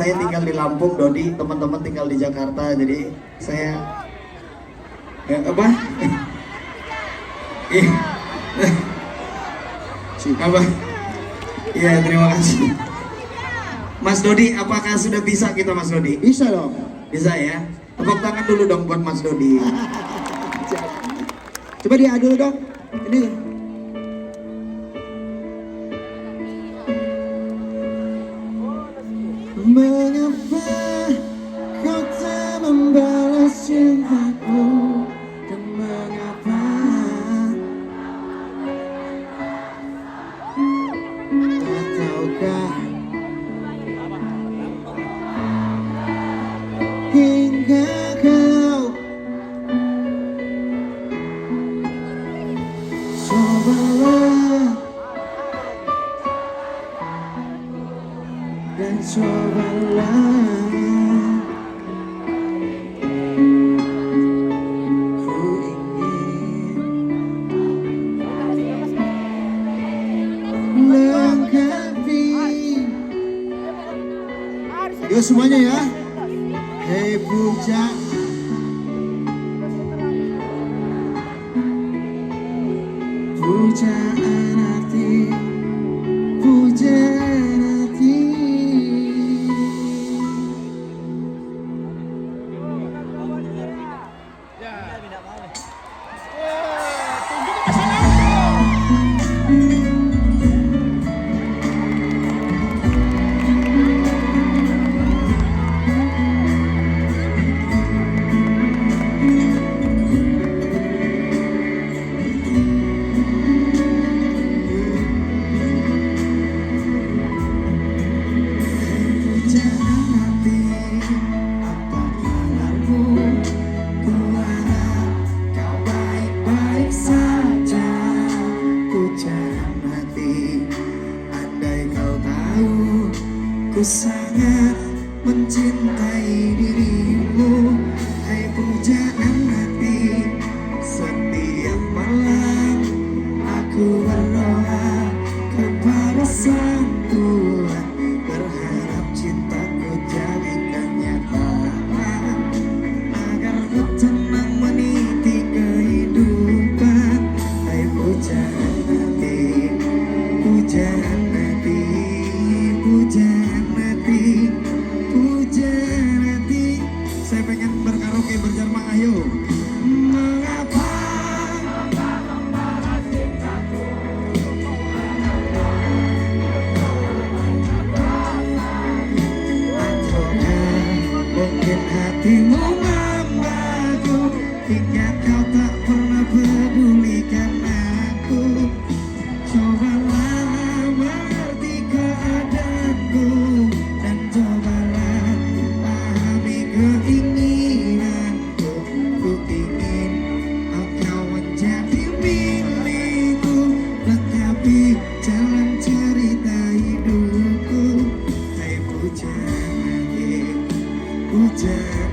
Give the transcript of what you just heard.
Saya tinggal di Lampung, Dodi, teman-teman tinggal di Jakarta, jadi saya apa? Iya. Apa? Iya, terima kasih. Mas Dodi, apakah sudah bisa kita Mas Dodi? Bisa dong. Bisa ya? Tepuk tangan dulu dong buat Mas Dodi. Coba diadu dong. Ini. Mengapa kau tak membalas cintaku, dan mengapa tak tahukah hingga kau cobalah dan cobalah. Ku ingin lengkapi. Yuk semuanya ya. Hei puncak, pujaan hati, pujaan hati. Ku sangat mencintai dirimu, hai pujaan hati. Setiap malam aku berdoa kepada Sang Tuhan, berharap cintaku jadikan nyata, agar ku tenang meniti kehidupan. Hai pujaan hati, pujaan hati, pujaan hati, pujaan hati. Saya pengen berkaraoke berjamaah, ayo. Mengapa mungkin hatimu membaku hingga kau tak pernah pedulikan aku. Cobalah mengerti keadaanku, dan cobalah pahami keinginanku. Ku ingin engkau menjadi milikku, lengkapi jalan cerita hidupku. Hai pujaan hati, pujaan